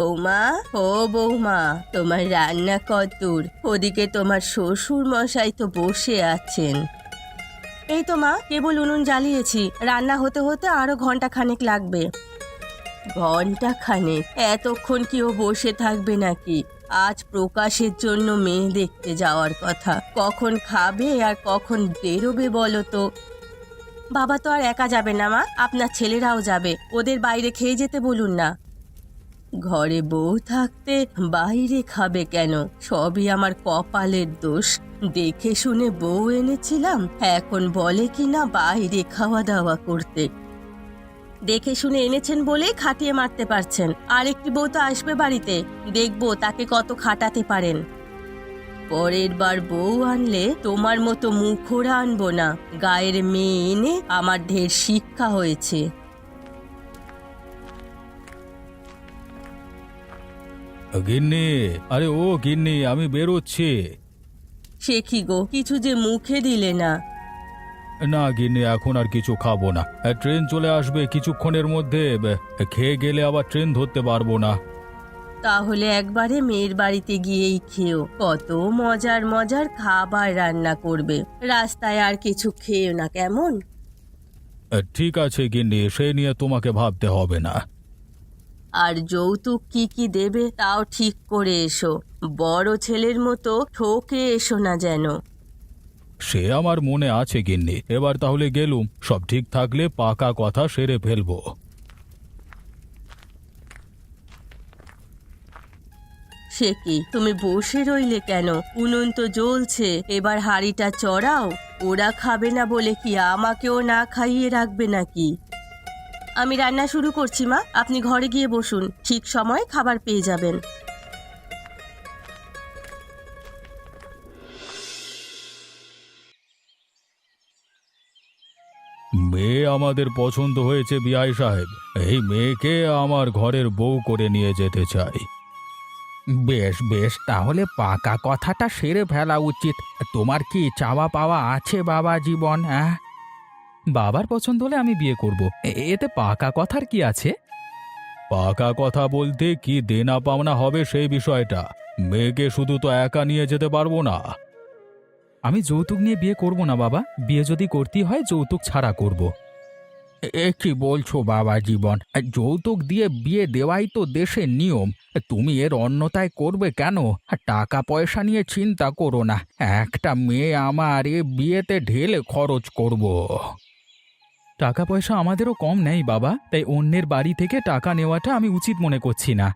বৌমা, ও বৌমা, তোমার রান্না কতদূর? ওদিকে তোমার শ্বশুর মশাই তো বসে আছেন। এই তো মা, কেবল উনুন জ্বালিয়েছি, রান্না হতে হতে আরো ঘন্টা খানেক লাগবে। ঘন্টা খানেক? এতক্ষণ কি ও বসে থাকবে নাকি? আজ প্রকাশের জন্য মেয়ে দেখতে যাওয়ার কথা, কখন খাবে আর কখন বেরোবে বলো তো? বাবা তো আর একা যাবে না মা, আপনার ছেলেরাও যাবে, ওদের বাইরে খেয়ে যেতে বলুন না। ঘরে বউ থাকতে বাইরে খাবে কেন? সবই আমার কপালের দোষ। দেখে শুনে বউ এনেছিলাম, এখন বলে কি না বাইরে খাওয়া দাওয়া করতে। দেখে শুনে এনেছেন বলেই খাটিয়ে মারতে পারছেন। আর একটি বউ তো আসবে বাড়িতে, দেখবো তাকে কত খাটাতে পারেন। পরের বার বউ আনলে তোমার মতো মুখোরা আনবো না। গায়ের মেয়ে এনে আমার ঢের শিক্ষা হয়েছে। গিন্নি, আরে ও গিন্নি, আমি বেরোচ্ছি। সে কি গো, কিছু যে মুখে দিলে না? না গিন্নি, এখন আর কিছু খাবো না। ট্রেন চলে আসবে কিছুক্ষণের মধ্যে। খেয়ে গেলে আবার ট্রেন ধরতে পারবো না। তাহলে একবারে মেয়ের বাড়িতে গিয়েই খেও, কত মজার মজার খাবার রান্না করবে। রাস্তায় আর কিছু খেও না, কেমন? ঠিক আছে গিন্নি, সে নিয়ে তোমাকে ভাবতে হবে না। আর যৌতুক কি কি দেবে তাও ঠিক করে এসো, বড় ছেলের মতো ঠকে এসো না যেন। সে আমার মনে আছে গিন্নি। এবার তাহলে গেলুম, সব ঠিক থাকলে পাকা কথা সেরে ফেলবো। সে কি, তুমি বসে রইলে কেন? উনুন তো জ্বলছে, এবার হাঁড়িটা চড়াও। ওরা খাবে না বলে কি আমাকেও না খাইয়ে রাখবে নাকি? আমি রান্না শুরু করছি মা, আপনি ঘরে গিয়ে বসুন, ঠিক সময় খাবার পেয়ে যাবেন। মেয়ে আমাদের পছন্দ হয়েছে বিআই সাহেব। এই মেয়েকে আমার ঘরের বউ করে নিয়ে যেতে চাই। বেশ বেশ, তাহলে পাকা কথাটা সেরে ফেলা উচিত। তোমার কি চাওয়া পাওয়া আছে বাবা জীবন? হ্যাঁ, বাবার পছন্দ হলে আমি বিয়ে করব, এতে পাকা কথার কি আছে? পাকা কথা বলতে কি দেনা পাওনা হবে সেই বিষয়টা। মেয়েকে শুধু তো একা নিয়ে যেতে পারবো না। আমি যৌতুক নিয়ে বিয়ে করব না বাবা, বিয়ে যদি করতেই হয় যৌতুক ছাড়া করব। এ কি বলছো বাবা জীবন? যৌতুক দিয়ে বিয়ে দেওয়াই তো দেশের নিয়ম। তুমি এর অন্যতায় করবে কেন? টাকা পয়সা নিয়ে চিন্তা করো না, একটা মেয়ে আমার এ বিয়েতে ঢেলে খরচ করব। টাকা পয়সা আমাদেরও কম নেই বাবা, তাই অন্যের বাড়ি থেকে টাকা নেওয়াটা আমি উচিত মনে করছি না।